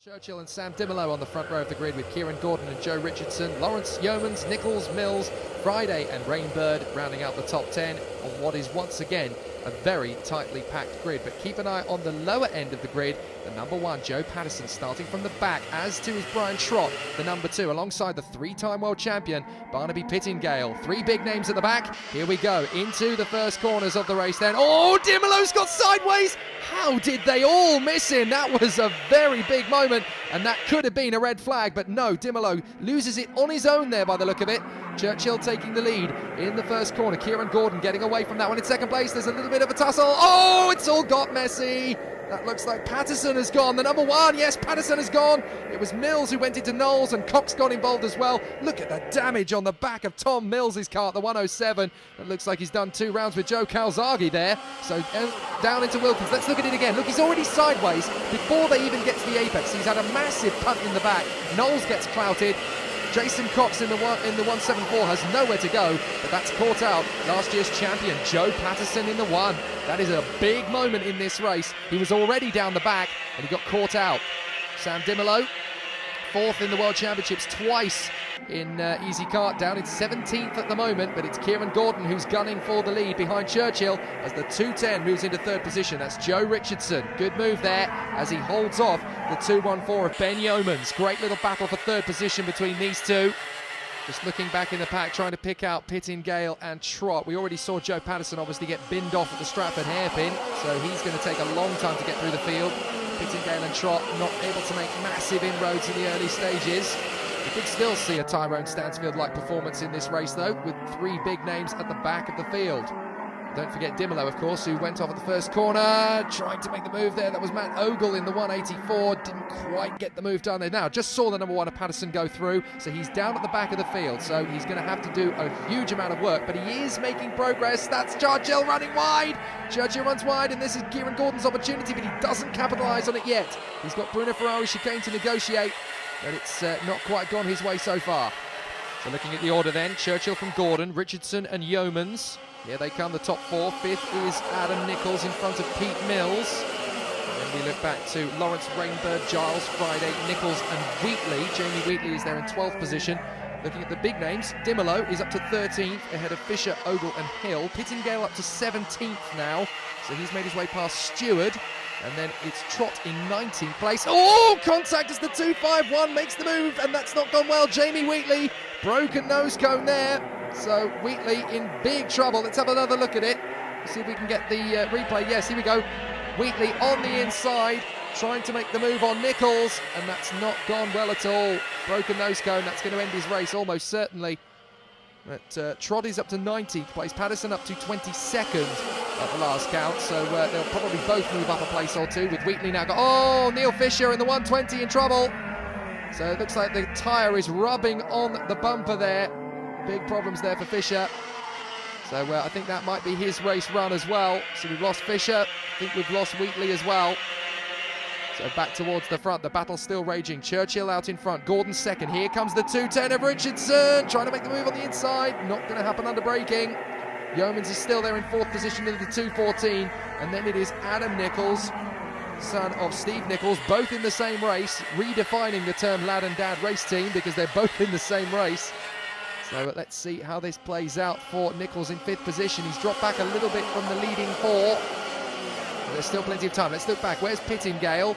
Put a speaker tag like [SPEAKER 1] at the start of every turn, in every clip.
[SPEAKER 1] Churchill and Sam Diolo on the front row of the grid with Kieran Gordon and Joe Richardson, Lawrence, Yeomans, Nichols, Mills, Friday and Rainbird rounding out the top 10 on what is once again a very tightly packed grid. But keep an eye on the lower end of the grid. The number 1, Joe Patterson, starting from the back, as to is Brian Trott, the number 2, alongside the 3-time world champion Barnaby Pittingale. 3 big names at the back. Here we go into the first corners of the race then. Oh, Dimolo's got sideways. How did they all miss him? That was a very big moment, and that could have been a red flag, but no, Diolo loses it on his own there by the look of it. Churchill taking the lead in the first corner. Kieran Gordon getting away from that one in second place. There's a little bit of a tussle. Oh, it's all got messy. That looks like Patterson has gone. The number 1, yes, Patterson has gone. It was Mills who went into Knowles, and Cox got involved as well. Look at the damage on the back of Tom Mills's kart, the 107. It looks like he's done 2 rounds with Joe Calzaghe there. So down into Wilkins. Let's look at it again. Look, he's already sideways before they even get to the apex. He's had a massive punt in the back. Knowles gets clouted. Jason Cox in the 174 has nowhere to go, but that's caught out last year's champion Joe Patterson in the 1. That is a big moment in this race. He was already down the back and he got caught out. Sam Diolo, 4th in the World Championships twice in Easykart, down in 17th at the moment, but it's Kieran Gordon who's gunning for the lead behind Churchill as the 210 moves into 3rd position. That's Joe Richardson. Good move there as he holds off the 214 of Ben Yeomans. Great little battle for 3rd position between these two. Just looking back in the pack, trying to pick out Pittingale and Trott. We already saw Joe Patterson obviously get binned off at the Stratford hairpin, so he's going to take a long time to get through the field. Pittingale and Trott not able to make massive inroads in the early stages. You could still see a Tyrone Stansfield-like performance in this race though, with 3 big names at the back of the field. Don't forget Diolo, of course, who went off at the first corner, trying to make the move there. That was Matt Ogle in the 184, didn't quite get the move done there. Now, just saw the number 1 of Patterson go through, so he's down at the back of the field, so he's going to have to do a huge amount of work, but he is making progress. That's Churchill running wide. Churchill runs wide, and this is Kieran Gordon's opportunity, but he doesn't capitalise on it yet. He's got Bruno Ferrari chicane to negotiate, but it's not quite gone his way so far. So looking at the order then, Churchill from Gordon, Richardson and Yeomans. Here they come, the top 4. 5th is Adam Nichols in front of Pete Mills. And then we look back to Lawrence, Rainbird, Giles, Friday, Nichols and Wheatley. Jamie Wheatley is there in 12th position. Looking at the big names, Diolo is up to 13th ahead of Fisher, Ogle and Hill. Pittingale up to 17th now, so he's made his way past Stewart. And then it's Trott in 19th place. Oh, contact as the 251 makes the move, and that's not gone well. Jamie Wheatley, broken nose cone there. So Wheatley in big trouble. Let's have another look at it. See if we can get the replay. Yes, here we go. Wheatley on the inside, trying to make the move on Nichols, and that's not gone well at all. Broken nose cone, that's going to end his race almost certainly. But Trott is up to 19th place, Patterson up to 22nd at the last count, so they'll probably both move up a place or two, with Wheatley now got, oh, Neil Fisher in the 120 in trouble. So it looks like the tyre is rubbing on the bumper there. Big problems there for Fisher. So I think that might be his race run as well. So we've lost Fisher, I think we've lost Wheatley as well. So back towards the front, the battle's still raging. Churchill out in front, Gordon 2nd. Here comes the 210 of Richardson, trying to make the move on the inside. Not going to happen under braking. Yeomans is still there in 4th position in the 214. And then it is Adam Nichols, son of Steve Nichols, both in the same race, redefining the term lad and dad race team because they're both in the same race. So let's see how this plays out for Nichols in 5th position. He's dropped back a little bit from the leading 4. But there's still plenty of time. Let's look back. Where's Pittingale?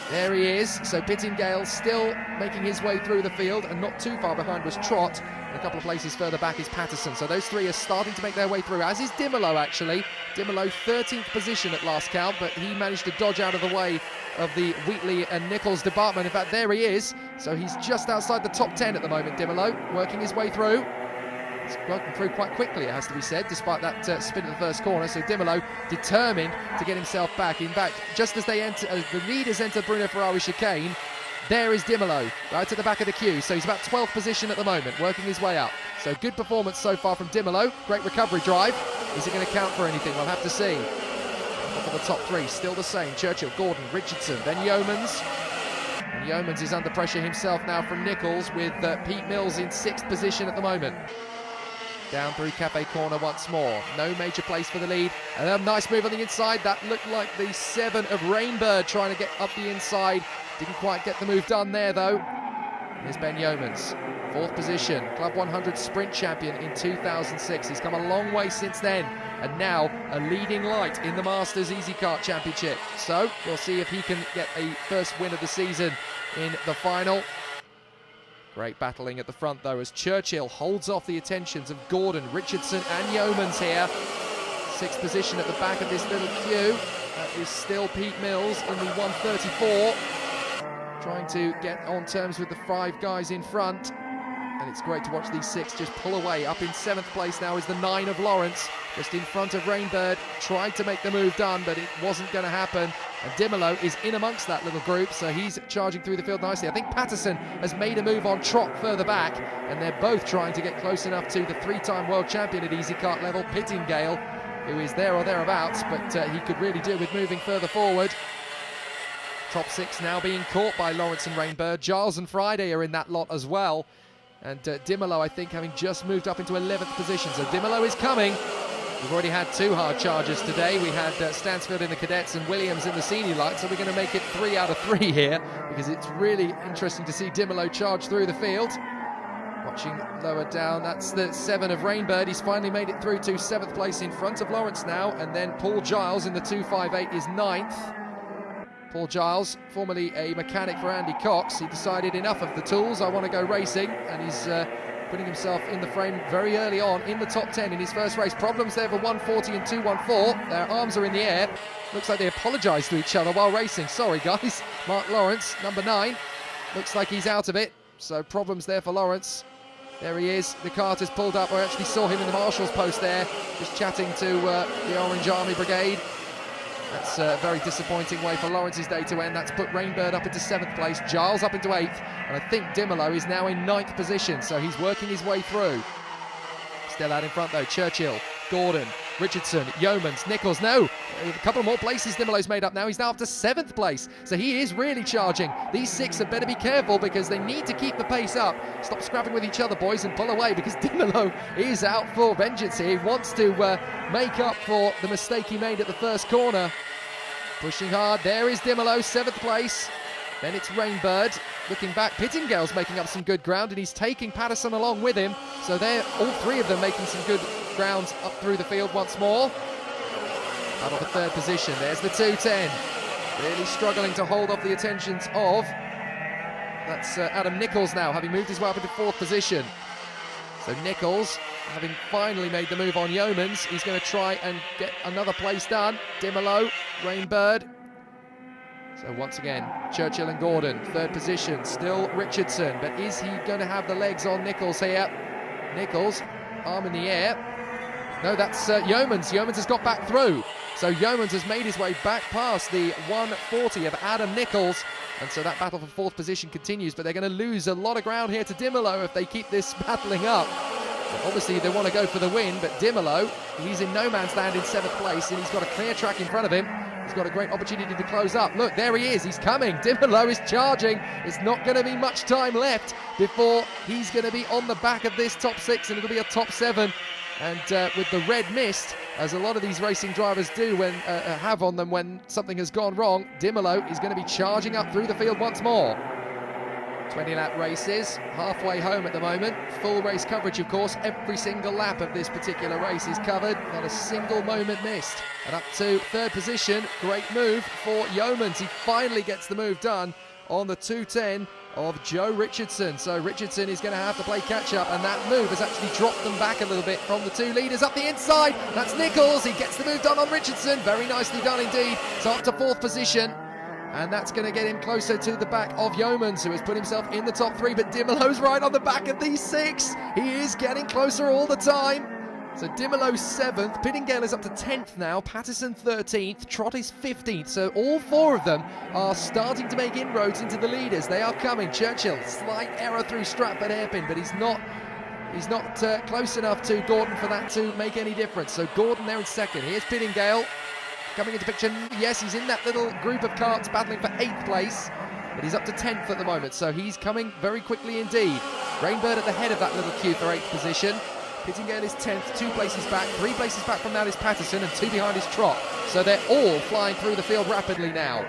[SPEAKER 1] There he is. So Pittingale still making his way through the field, and not too far behind was Trott. And a couple of places further back is Patterson. So those 3 are starting to make their way through, as is Diolo actually. Diolo 13th position at last count, but he managed to dodge out of the way of the Wheatley and Nichols department. In fact, there he is. So he's just outside the top 10 at the moment, Diolo, working his way through. He's working through quite quickly, it has to be said, despite that spin at the first corner. So Diolo determined to get himself back. In fact, just as they enter, the leaders enter Bruno Ferrari chicane, there is Diolo, right at the back of the queue. So he's about 12th position at the moment, working his way up. So good performance so far from Diolo. Great recovery drive. Is it going to count for anything? We'll have to see. For the top 3, still the same. Churchill, Gordon, Richardson, then Yeomans. And Yeomans is under pressure himself now from Nichols, with Pete Mills in 6th position at the moment. Down through Cafe Corner once more. No major place for the lead. And a nice move on the inside. That looked like the 7 of Rainbird trying to get up the inside Didn't quite get the move done there though. Here's Ben Yeomans, 4th position, Club 100 sprint champion in 2006. He's come a long way since then, and now a leading light in the Masters Easykart Championship. So we'll see if he can get a first win of the season in the final. Great battling at the front though, as Churchill holds off the attentions of Gordon, Richardson and Yeomans here. 6th position at the back of this little queue. That is still Pete Mills in the 134. Trying to get on terms with the 5 guys in front. And it's great to watch these 6 just pull away. Up in 7th place now is the 9 of Lawrence, just in front of Rainbird. Tried to make the move done, but it wasn't going to happen. And Diolo is in amongst that little group, so he's charging through the field nicely. I think Patterson has made a move on Trott further back, and they're both trying to get close enough to the 3-time world champion at Easykart level, Pittingale, who is there or thereabouts, but he could really do with moving further forward. Top 6 now being caught by Lawrence and Rainbird. Giles and Friday are in that lot as well. And Diolo, I think, having just moved up into 11th position. So Diolo is coming. We've already had 2 hard charges today. We had Stansfield in the cadets and Williams in the senior light. So we're going to make it 3 out of 3 here, because it's really interesting to see Diolo charge through the field. Watching lower down, that's the 7 of Rainbird. He's finally made it through to 7th place in front of Lawrence now. And then Paul Giles in the 258 is 9th. Paul Giles, formerly a mechanic for Andy Cox, he decided enough of the tools, I want to go racing, and he's putting himself in the frame very early on in the top 10 in his first race. Problems there for 140 and 214. Their arms are in the air. Looks like they apologise to each other while racing. Sorry guys. Mark Lawrence, number 9, looks like he's out of it, so problems there for Lawrence. There he is, the cart has pulled up. I actually saw him in the marshal's post there, just chatting to the Orange Army Brigade. That's a very disappointing way for Lawrence's day to end. That's put Rainbird up into 7th place, Giles up into 8th, and I think Diolo is now in 9th position, so he's working his way through. Still out in front though, Churchill, Gordon, Richardson, Yeomans, Nichols, no, a couple more places Dimolo's made up now. He's now up to 7th place, so he is really charging. These 6 had better be careful, because they need to keep the pace up. Stop scrapping with each other, boys, and pull away, because Diolo is out for vengeance here. He wants to make up for the mistake he made at the first corner. Pushing hard, there is Diolo, 7th place. Then it's Rainbird. Looking back, Pittingale's making up some good ground, and he's taking Patterson along with him. So they're all 3 of them making some good grounds up through the field once more. Battle for 3rd position. There's the 210. Really struggling to hold off the attentions of... That's Adam Nichols now, having moved his way up into 4th position. So Nichols, having finally made the move on Yeomans, he's going to try and get another place done. Diolo, Rainbird. So once again, Churchill and Gordon, 3rd position, still Richardson, but is he going to have the legs on Nichols here? Nichols, arm in the air. No, that's Yeomans. Yeomans has got back through. So Yeomans has made his way back past the 140 of Adam Nichols. And so that battle for 4th position continues, but they're going to lose a lot of ground here to Diolo if they keep this battling up. But obviously they want to go for the win, but Diolo, he's in no man's land in 7th place, and he's got a clear track in front of him. He's got a great opportunity to close up. Look, there he is, he's coming. Diolo is charging. It's not going to be much time left before he's going to be on the back of this top 6, and it'll be a top 7. And with the red mist, as a lot of these racing drivers do when have on them when something has gone wrong, Diolo is going to be charging up through the field once more. 20-lap races, halfway home at the moment. Full race coverage, of course. Every single lap of this particular race is covered. Not a single moment missed. And up to 3rd position, great move for Yeomans. He finally gets the move done on the 210 of Joe Richardson. So Richardson is going to have to play catch-up, and that move has actually dropped them back a little bit from the 2 leaders. Up the inside, that's Nichols. He gets the move done on Richardson. Very nicely done indeed. So up to 4th position. And that's going to get him closer to the back of Yeomans, who has put himself in the top 3, but Dimolo's right on the back of these 6. He is getting closer all the time. So Dimolo's 7th, Pittingale is up to 10th now, Patterson 13th, Trott is 15th. So all 4 of them are starting to make inroads into the leaders. They are coming. Churchill, slight error through Stratford hairpin, but he's not close enough to Gordon for that to make any difference. So Gordon there in 2nd. Here's Pittingale coming into picture. Yes, he's in that little group of carts battling for 8th place, but he's up to 10th at the moment, so he's coming very quickly indeed. Rainbird at the head of that little queue for 8th position. Pittingale is 10th, 2 places back. 3 places back from that is Patterson, and 2 behind is Trott. So they're all flying through the field rapidly now.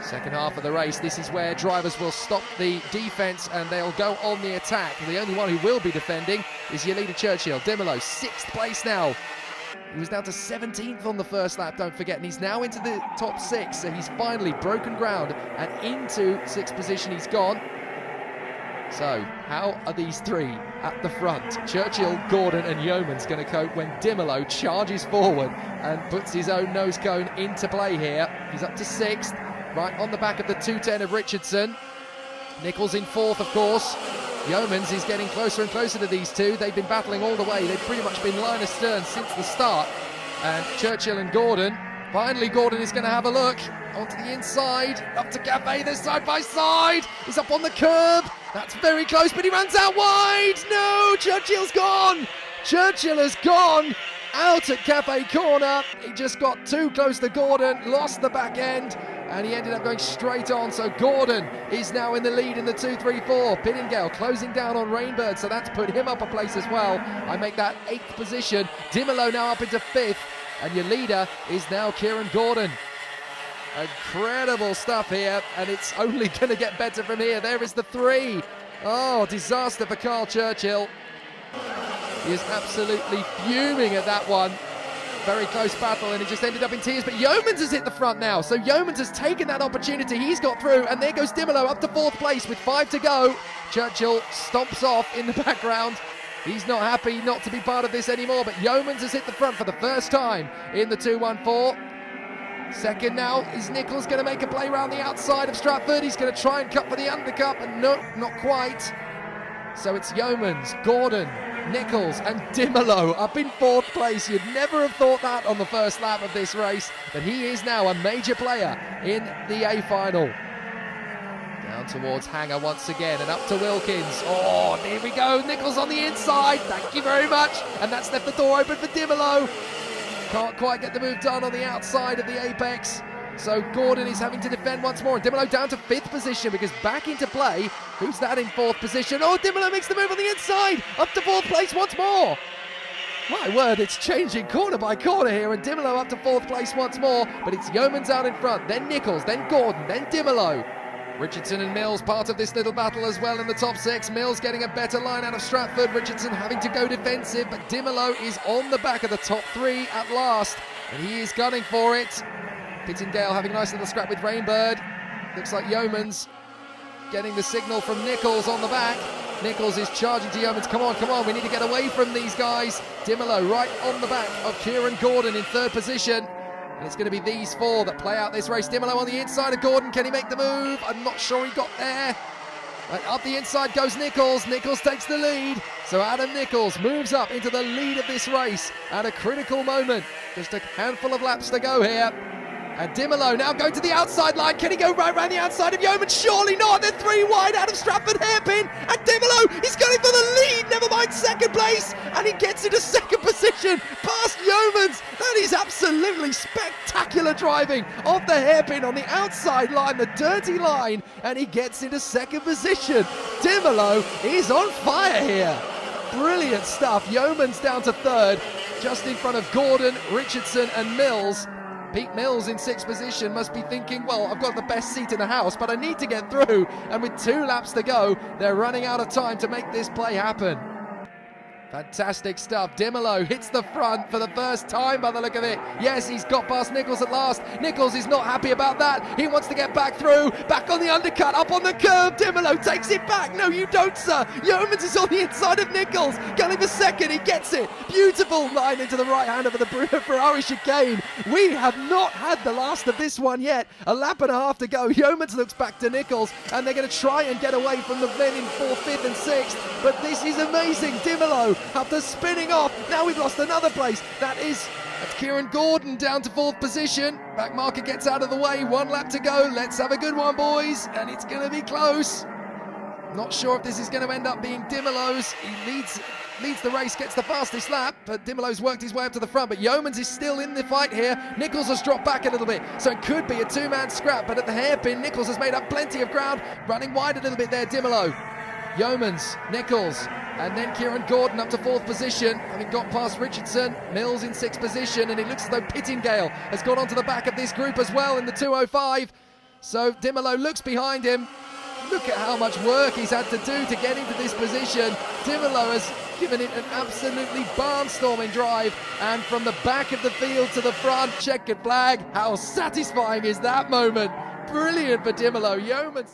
[SPEAKER 1] Second half of the race, this is where drivers will stop the defence and they'll go on the attack. The only one who will be defending is your leader Churchill. Diolo, 6th place now. He was down to 17th on the first lap, don't forget, and he's now into the top 6, so he's finally broken ground and into 6th position he's gone. So, how are these three at the front? Churchill, Gordon and Yeomans going to cope when Diolo charges forward and puts his own nose cone into play here. He's up to 6th, right on the back of the 210 of Richardson. Nichols in 4th, of course. Yeomans is getting closer and closer to these two. They've been battling all the way. They've pretty much been line astern since the start. And Churchill and Gordon. Finally, Gordon is going to have a look onto the inside. Up to Cafe, they're side by side. He's up on the curb. That's very close, but he runs out wide. No, Churchill's gone. Churchill has gone out at Cafe Corner. He just got too close to Gordon, lost the back end, and he ended up going straight on. So Gordon is now in the lead in the 2-3-4. Pittingale closing down on Rainbird, so that's put him up a place as well. I make that 8th position. Diolo now up into 5th, and your leader is now Kieran Gordon. Incredible stuff here, and it's only going to get better from here. There is the 3. Oh, disaster for Carl Churchill. He is absolutely fuming at that one. Very close battle, and it just ended up in tears. But Yeomans has hit the front now, so Yeomans has taken that opportunity. He's got through, and there goes Diolo up to 4th place with 5 to go. Churchill stomps off in the background. He's not happy not to be part of this anymore, but Yeomans has hit the front for the first time in the 2-1-4. Second now is Nichols, going to make a play around the outside of Stratford. He's going to try and cut for the undercut, but no, not quite. So it's Yeomans, Gordon, Nichols and Diolo up in 4th place. You'd never have thought that on the first lap of this race, but he is now a major player in the A final. Down towards Hanger once again and up to Wilkins. Oh, here we go. Nichols on the inside. Thank you very much. And that's left the door open for Diolo. Can't quite get the move done on the outside of the apex. So Gordon is having to defend once more. And Diolo down to 5th position because back into play. Who's that in 4th position? Oh, Diolo makes the move on the inside. Up to 4th place once more. My word, it's changing corner by corner here. And Diolo up to 4th place once more. But it's Yeomans out in front. Then Nichols, then Gordon, then Diolo. Richardson and Mills part of this little battle as well in the top 6. Mills getting a better line out of Stratford. Richardson having to go defensive, but Diolo is on the back of the top 3 at last, and he is gunning for it. Pittingale having a nice little scrap with Rainbird. Looks like Yeomans getting the signal from Nichols on the back. Nichols is charging to Yeomans. Come on, we need to get away from these guys. Diolo right on the back of Kieran Gordon in 3rd position. And it's going to be these 4 that play out this race. Diolo on the inside of Gordon. Can he make the move? I'm not sure he got there. And up the inside goes Nichols. Nichols takes the lead. So Adam Nichols moves up into the lead of this race at a critical moment. Just a handful of laps to go here. And Diolo now going to the outside line. Can he go right around the outside of Yeoman? Surely not. They're 3 wide out of Stratford hairpin. And Diolo is going for the lead. Never mind 2nd place. And he gets into 2nd position past Yeomans. That is absolutely spectacular driving off the hairpin on the outside line, the dirty line. And he gets into 2nd position. Diolo is on fire here. Brilliant stuff. Yeomans down to 3rd, just in front of Gordon, Richardson and Mills. Pete Mills in 6th position must be thinking, well, I've got the best seat in the house, but I need to get through. And with 2 laps to go, they're running out of time to make this play happen. Fantastic stuff. Diolo hits the front for the first time by the look of it. Yes, he's got past Nichols at last. Nichols is not happy about that. He wants to get back through. Back on the undercut, up on the curb. Diolo takes it back. No, you don't, sir. Yeomans is on the inside of Nichols. Going for 2nd. He gets it. Beautiful line into the right hand of the Ferrari chicane. We have not had the last of this one yet. A lap and a half to go. Yeomans looks back to Nichols, and they're going to try and get away from the men in 4th, 5th and 6th. But this is amazing. Diolo after spinning off. Now we've lost another place. That's Kieran Gordon down to 4th position. Back marker gets out of the way. 1 lap to go. Let's have a good one, boys. And it's going to be close. Not sure if this is going to end up being Diolo's. He leads the race, gets the fastest lap, but Diolo's worked his way up to the front. But Yeomans is still in the fight here. Nichols has dropped back a little bit, so it could be a 2-man scrap. But at the hairpin, Nichols has made up plenty of ground. Running wide a little bit there, Diolo. Yeomans, Nichols, and then Kieran Gordon up to 4th position, having got past Richardson. Mills in 6th position, and it looks as though Pittingale has got onto the back of this group as well in the 205. So Diolo looks behind him. Look at how much work he's had to do to get into this position. Diolo has given it an absolutely barnstorming drive, and from the back of the field to the front, checkered flag. How satisfying is that moment? Brilliant for Diolo. Yeoman.